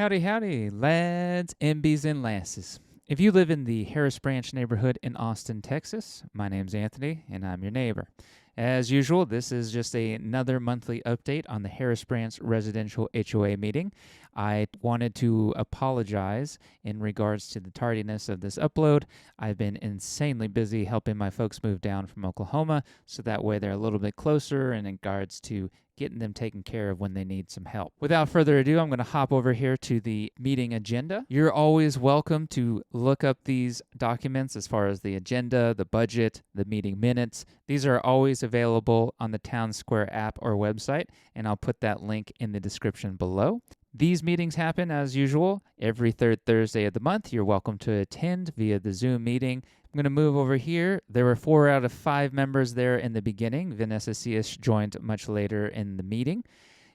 Howdy, howdy, lads, MBs, and lasses. If you live in the Harris Branch neighborhood in Austin, Texas, my name's Anthony, and I'm your neighbor. As usual, this is just another monthly update on the Harris Branch Residential HOA meeting. I wanted to apologize in regards to the tardiness of this upload. I've been insanely busy helping my folks move down from Oklahoma, so that way they're a little bit closer in regards to getting them taken care of when they need some help. Without further ado, I'm going to hop over here to the meeting agenda. You're always welcome to look up these documents as far as the agenda, the budget, the meeting minutes. These are always available on the Town Square app or website, and I'll put that link in the description below. These meetings happen, as usual, every third Thursday of the month. You're welcome to attend via the Zoom meeting. I'm going to move over here. There were 4 out of 5 members there in the beginning. Vanessa Cius joined much later in the meeting.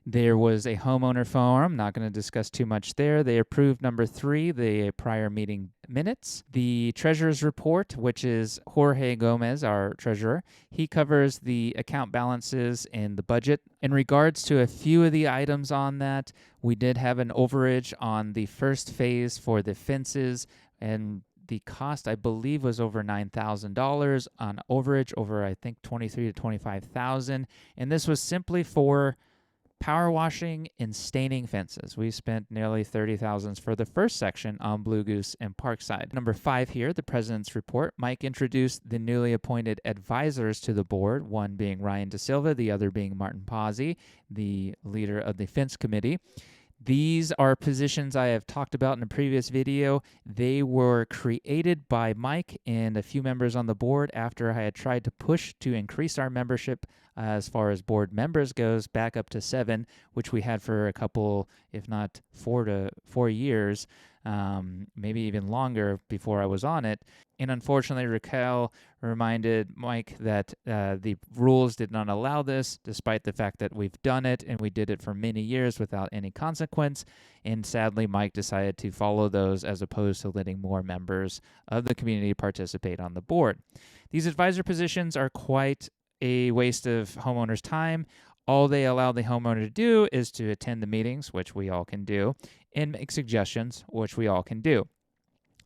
There was a homeowner forum. Not going to discuss too much there. They approved number 3, the prior meeting minutes. The treasurer's report, which is Jorge Gomez, our treasurer. He covers the account balances and the budget. In regards to a few of the items on that, we did have an overage on the first phase for the fences, and the cost, I believe, was over $9,000 on overage, over I think $23,000 to $25,000, and this was simply for power washing and staining fences. We spent nearly $30,000 for the first section on Blue Goose and Parkside. Number 5 here, the president's report. Mike introduced the newly appointed advisors to the board, one being Ryan DeSilva, the other being Martin Pazzi, the leader of the fence committee. These are positions I have talked about in a previous video. They were created by Mike and a few members on the board after I had tried to push to increase our membership as far as board members goes back up to 7, which we had for a couple, if not 4 years, maybe even longer before I was on it. And unfortunately, Raquel reminded Mike that the rules did not allow this, despite the fact that we've done it and we did it for many years without any consequence. And sadly, Mike decided to follow those as opposed to letting more members of the community participate on the board. These advisor positions are quite a waste of homeowners' time. All they allow the homeowner to do is to attend the meetings, which we all can do, and make suggestions, which we all can do.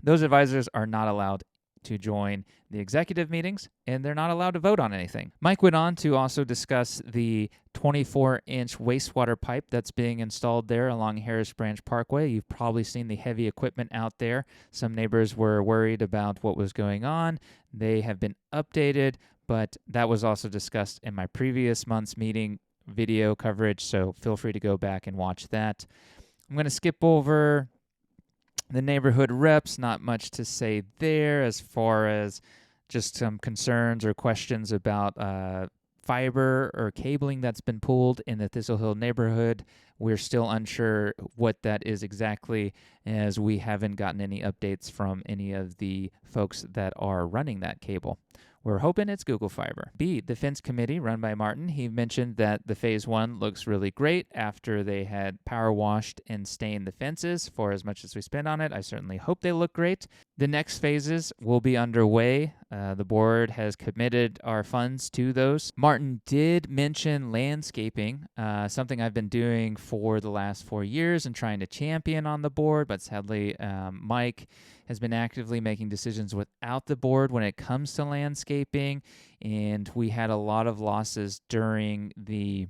Those advisors are not allowed to join the executive meetings, and they're not allowed to vote on anything. Mike went on to also discuss the 24-inch wastewater pipe that's being installed there along Harris Branch Parkway. You've probably seen the heavy equipment out there. Some neighbors were worried about what was going on. They have been updated, but that was also discussed in my previous month's meeting video coverage, so feel free to go back and watch that. I'm going to skip over the neighborhood reps, not much to say there as far as just some concerns or questions about fiber or cabling that's been pulled in the Thistle Hill neighborhood. We're still unsure what that is exactly, as we haven't gotten any updates from any of the folks that are running that cable. We're hoping it's Google Fiber. B, the fence committee run by Martin. He mentioned that the phase 1 looks really great after they had power washed and stained the fences. For as much as we spent on it, I certainly hope they look great. The next phases will be underway. The board has committed our funds to those. Martin did mention landscaping, something I've been doing for the last 4 years and trying to champion on the board, but sadly, Mike has been actively making decisions without the board when it comes to landscaping, and we had a lot of losses during the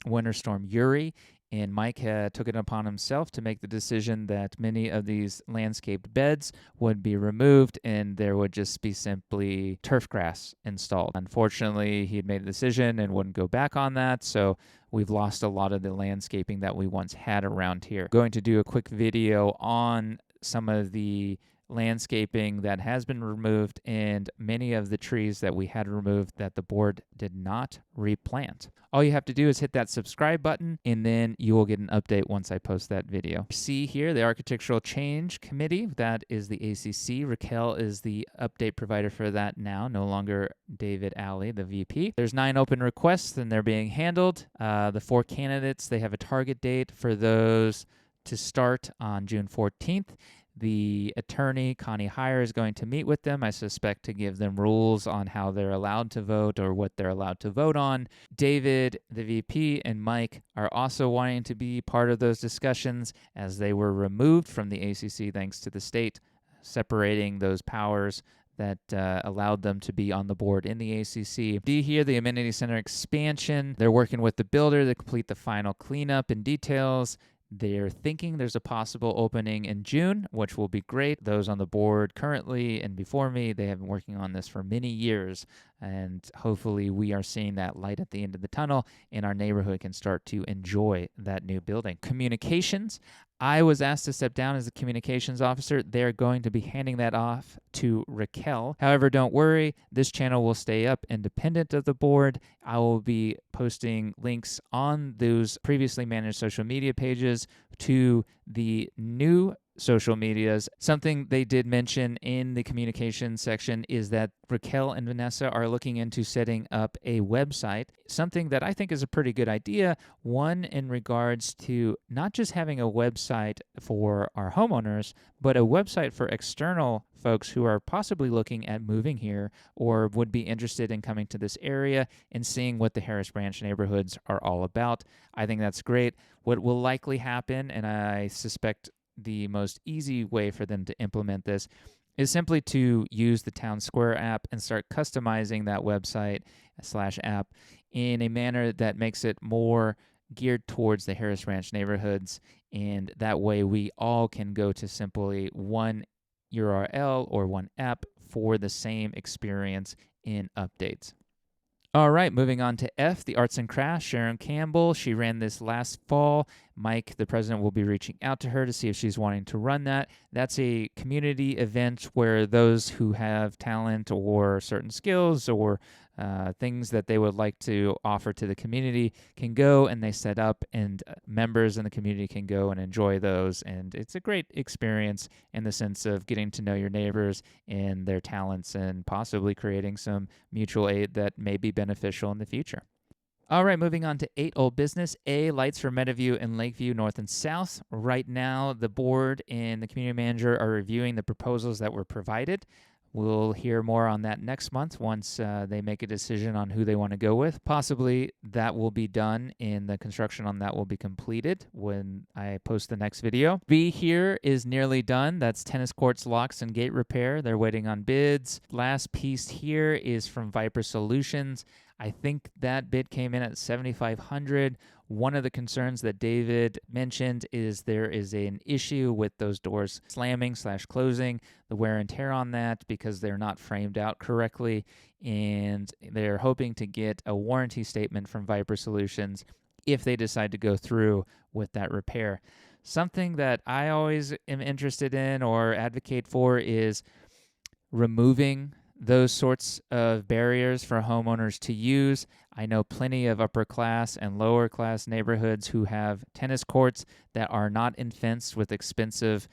Winter Storm Uri, and Mike took it upon himself to make the decision that many of these landscaped beds would be removed and there would just be simply turf grass installed. Unfortunately, he had made a decision and wouldn't go back on that, so we've lost a lot of the landscaping that we once had around here. Going to do a quick video on some of the landscaping that has been removed and many of the trees that we had removed that the board did not replant. All you have to do is hit that subscribe button, and then you will get an update once I post that video. See here, the Architectural Change Committee, that is the ACC. Raquel is the update provider for that now, no longer David Alley, the VP. There's 9 open requests, and they're being handled. The 4 candidates, they have a target date for those to start on June 14th. The attorney, Connie Heyer, is going to meet with them, I suspect, to give them rules on how they're allowed to vote or what they're allowed to vote on. David, the VP, and Mike are also wanting to be part of those discussions as they were removed from the ACC thanks to the state separating those powers that allowed them to be on the board in the ACC. D here, the amenity center expansion. They're working with the builder to complete the final cleanup and details. They're thinking there's a possible opening in June, which will be great. Those on the board currently and before me, they have been working on this for many years, and hopefully we are seeing that light at the end of the tunnel and our neighborhood can start to enjoy that new building. Communications. I was asked to step down as the communications officer. They're going to be handing that off to Raquel. However, don't worry, this channel will stay up independent of the board. I will be posting links on those previously managed social media pages to the new social medias. Something they did mention in the communication section is that Raquel and Vanessa are looking into setting up a website, something that I think is a pretty good idea. One, in regards to not just having a website for our homeowners, but a website for external folks who are possibly looking at moving here or would be interested in coming to this area and seeing what the Harris Branch neighborhoods are all about. I think that's great. What will likely happen, and I suspect the most easy way for them to implement this, is simply to use the Town Square app and start customizing that website / app in a manner that makes it more geared towards the Harris Ranch neighborhoods. And that way we all can go to simply one URL or one app for the same experience in updates. All right, moving on to F, the Arts and Crafts. Sharon Campbell, she ran this last fall. Mike, the president, will be reaching out to her to see if she's wanting to run that. That's a community event where those who have talent or certain skills or things that they would like to offer to the community can go, and they set up, and members in the community can go and enjoy those. And it's a great experience in the sense of getting to know your neighbors and their talents and possibly creating some mutual aid that may be beneficial in the future. All right, moving on to 8 Old Business. A, lights for Meadowview and Lakeview North and South. Right now, the board and the community manager are reviewing the proposals that were provided. We'll hear more on that next month once they make a decision on who they want to go with. Possibly that will be done and the construction on that will be completed when I post the next video. B here is nearly done. That's tennis courts, locks, and gate repair. They're waiting on bids. Last piece here is from Viper Solutions. I think that bid came in at $7,500. One of the concerns that David mentioned is there is an issue with those doors slamming / closing, the wear and tear on that because they're not framed out correctly, and they're hoping to get a warranty statement from Viper Solutions if they decide to go through with that repair. Something that I always am interested in or advocate for is removing those sorts of barriers for homeowners to use. I know plenty of upper class and lower class neighborhoods who have tennis courts that are not fenced with expensive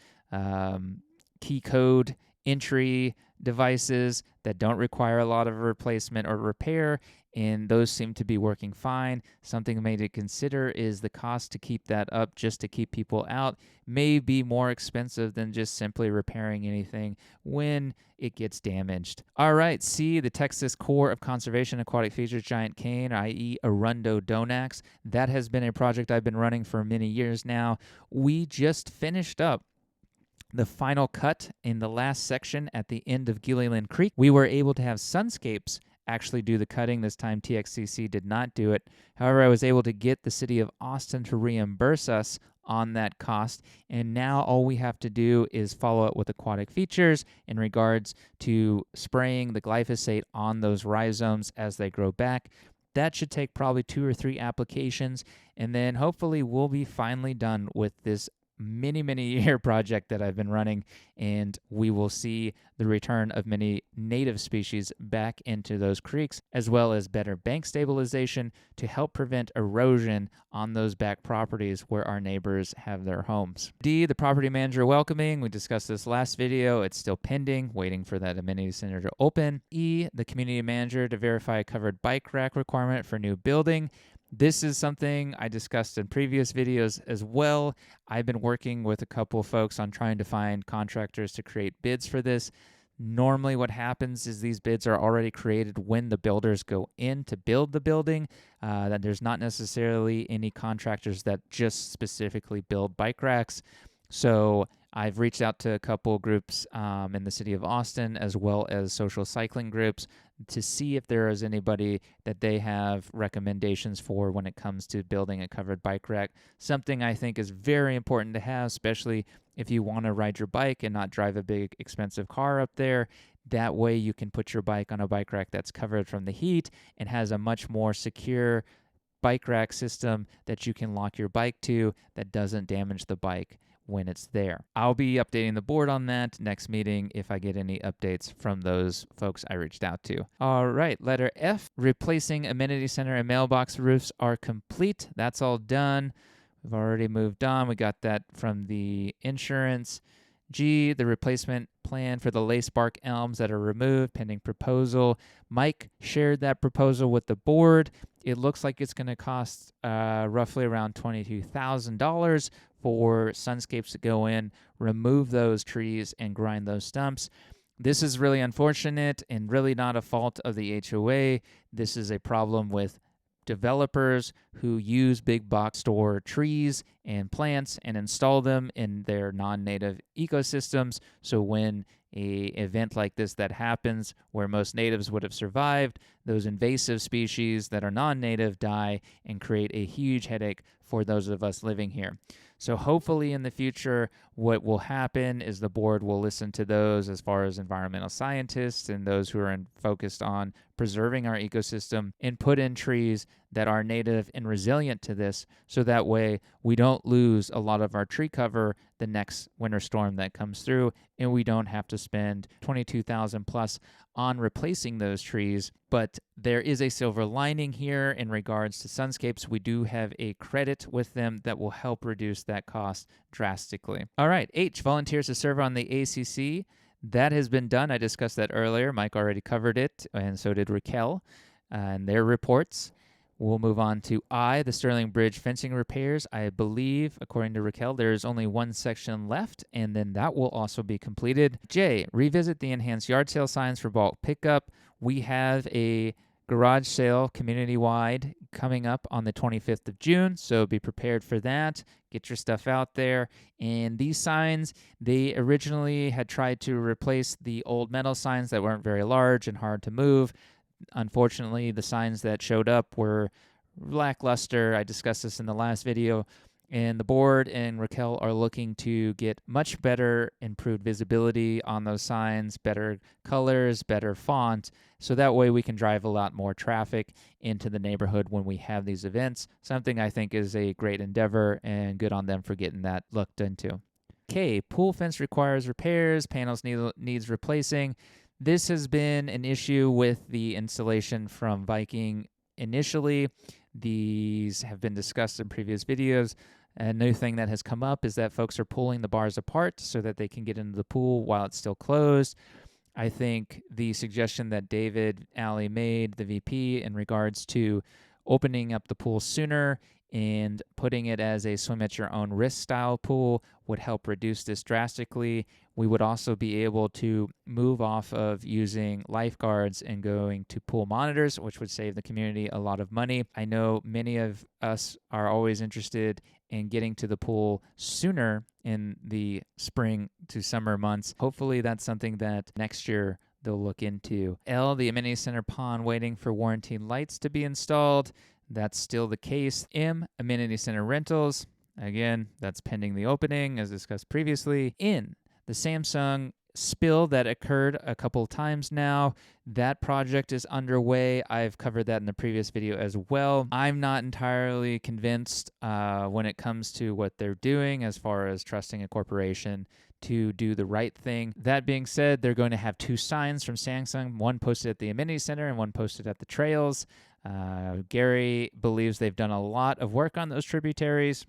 key code entry devices that don't require a lot of replacement or repair, and those seem to be working fine. Something made to consider is the cost to keep that up just to keep people out may be more expensive than just simply repairing anything when it gets damaged. All right, C, the Texas Corps of Conservation Aquatic Features Giant Cane, i.e. Arundo Donax. That has been a project I've been running for many years now. We just finished up the final cut in the last section at the end of Gilliland Creek. We were able to have Sunscapes actually do the cutting. This time TXCC did not do it. However, I was able to get the city of Austin to reimburse us on that cost, and now all we have to do is follow up with Aquatic Features in regards to spraying the glyphosate on those rhizomes as they grow back. That should take probably 2 or 3 applications, and then hopefully we'll be finally done with this many year project that I've been running, and we will see the return of many native species back into those creeks, as well as better bank stabilization to help prevent erosion on those back properties where our neighbors have their homes. D, the property manager welcoming. We discussed this last video. It's still pending, waiting for that amenity center to open. E, the community manager to verify a covered bike rack requirement for new building. This is something I discussed in previous videos as well. I've been working with a couple folks on trying to find contractors to create bids for this. Normally, what happens is these bids are already created when the builders go in to build the building. That there's not necessarily any contractors that just specifically build bike racks. So I've reached out to a couple groups in the city of Austin, as well as social cycling groups, to see if there is anybody that they have recommendations for when it comes to building a covered bike rack. Something I think is very important to have, especially if you want to ride your bike and not drive a big expensive car up there. That way you can put your bike on a bike rack that's covered from the heat and has a much more secure bike rack system that you can lock your bike to that doesn't damage the bike when it's there. I'll be updating the board on that next meeting if I get any updates from those folks I reached out to. All right, letter F, replacing amenity center and mailbox roofs are complete. That's all done. We've already moved on. We got that from the insurance. G, the replacement plan for the lace bark elms that are removed, pending proposal. Mike shared that proposal with the board. It looks like it's going to cost roughly around $22,000 for Sunscapes to go in, remove those trees, and grind those stumps. This is really unfortunate and really not a fault of the HOA. This is a problem with developers who use big box store trees and plants and install them in their non-native ecosystems. So when a event like this that happens where most natives would have survived, those invasive species that are non-native die and create a huge headache for those of us living here. So hopefully in the future, what will happen is the board will listen to those as far as environmental scientists and those who are focused on preserving our ecosystem and put in trees that are native and resilient to this, so that way we don't lose a lot of our tree cover the next winter storm that comes through, and we don't have to spend $22,000 plus on replacing those trees. But there is a silver lining here in regards to Sunscapes. We do have a credit with them that will help reduce that cost drastically. All right, H, volunteers to serve on the ACC. That has been done. I discussed that earlier. Mike already covered it, and so did Raquel and their reports. We'll move on to I, the Sterling Bridge fencing repairs. I believe, according to Raquel, there is only one section left, and then that will also be completed. J, revisit the enhanced yard sale signs for bulk pickup. We have a garage sale community-wide coming up on the 25th of June, so be prepared for that. Get your stuff out there. And these signs, they originally had tried to replace the old metal signs that weren't very large and hard to move. Unfortunately, the signs that showed up were lackluster. I discussed this in the last video. And the board and Raquel are looking to get much better improved visibility on those signs, better colors, better font, so that way we can drive a lot more traffic into the neighborhood when we have these events. Something I think is a great endeavor, and good on them for getting that looked into. K, pool fence requires repairs, panels needs replacing. This has been an issue with the installation from Viking initially. These have been discussed in previous videos. A new thing that has come up is that folks are pulling the bars apart so that they can get into the pool while it's still closed. I think the suggestion that David Alley made, the VP, in regards to opening up the pool sooner and putting it as a swim at your own risk style pool would help reduce this drastically. We would also be able to move off of using lifeguards and going to pool monitors, which would save the community a lot of money. I know many of us are always interested in getting to the pool sooner in the spring to summer months. Hopefully that's something that next year they'll look into. L, the amenity center pond waiting for warranty lights to be installed. That's still the case. M, amenity center rentals. Again, that's pending the opening, as discussed previously. N, the Samsung spill that occurred a couple of times now. That project is underway. I've covered that in the previous video as well. I'm not entirely convinced when it comes to what they're doing as far as trusting a corporation to do the right thing. That being said, they're going to have two signs from Samsung, one posted at the amenity center and one posted at the trails. Gary believes they've done a lot of work on those tributaries.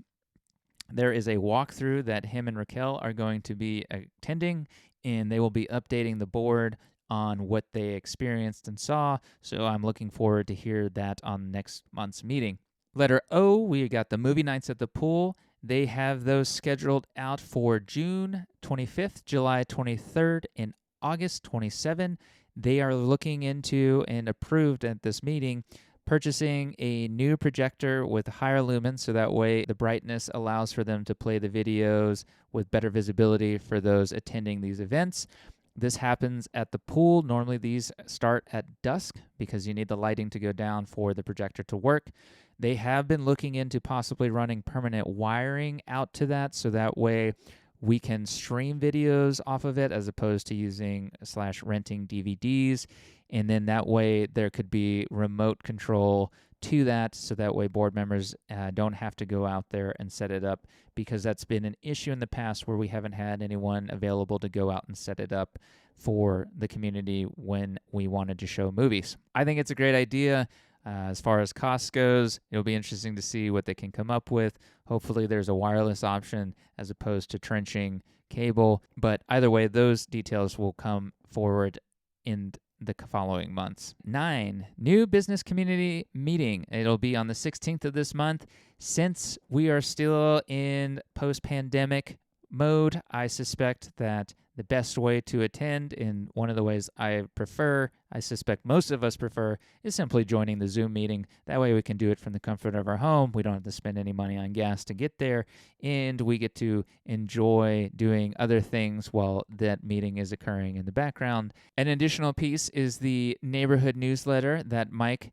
There is a walkthrough that him and Raquel are going to be attending, and they will be updating the board on what they experienced and saw. So I'm looking forward to hear that on next month's meeting. Letter O, we got the movie nights at the pool. They have those scheduled out for June 25th, July 23rd, and August 27th. They are looking into and approved at this meeting purchasing a new projector with higher lumens so that way the brightness allows for them to play the videos with better visibility for those attending these events. This happens at the pool. Normally these start at dusk because you need the lighting to go down for the projector to work. They have been looking into possibly running permanent wiring out to that so that way we can stream videos off of it as opposed to using / renting DVDs. And then that way there could be remote control to that so that way board members don't have to go out there and set it up, because that's been an issue in the past where we haven't had anyone available to go out and set it up for the community when we wanted to show movies. I think it's a great idea. As far as cost goes, it'll be interesting to see what they can come up with. Hopefully there's a wireless option as opposed to trenching cable. But either way, those details will come forward in the following months. 9, new business community meeting. It'll be on the 16th of this month. Since we are still in post-pandemic mode, I suspect that the best way to attend, in one of the ways I prefer, I suspect most of us prefer, is simply joining the Zoom meeting. That way we can do it from the comfort of our home. We don't have to spend any money on gas to get there, and we get to enjoy doing other things while that meeting is occurring in the background. An additional piece is the neighborhood newsletter that Mike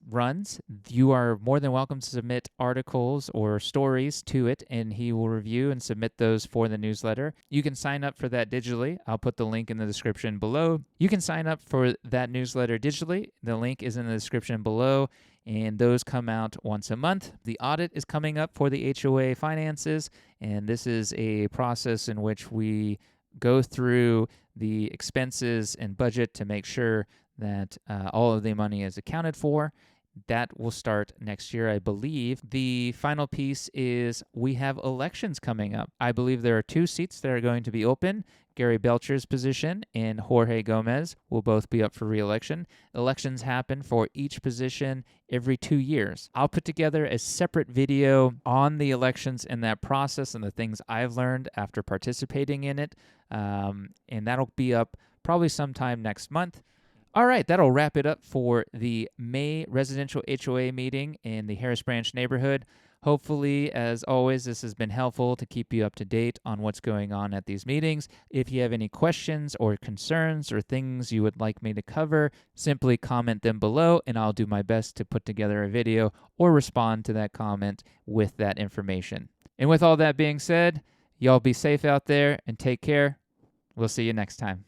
runs. You are more than welcome to submit articles or stories to it, and he will review and submit those for the newsletter. You can sign up for that digitally. I'll put the link in the description below. You can sign up for that newsletter digitally. The link is in the description below, and those come out once a month. The audit is coming up for the HOA finances, and this is a process in which we go through the expenses and budget to make sure that all of the money is accounted for. That will start next year, I believe. The final piece is we have elections coming up. I believe there are 2 seats that are going to be open. Gary Belcher's position and Jorge Gomez will both be up for re-election. Elections happen for each position every 2 years. I'll put together a separate video on the elections and that process and the things I've learned after participating in it, and that'll be up probably sometime next month. All right, that'll wrap it up for the May residential HOA meeting in the Harris Branch neighborhood. Hopefully, as always, this has been helpful to keep you up to date on what's going on at these meetings. If you have any questions or concerns or things you would like me to cover, simply comment them below, and I'll do my best to put together a video or respond to that comment with that information. And with all that being said, y'all be safe out there and take care. We'll see you next time.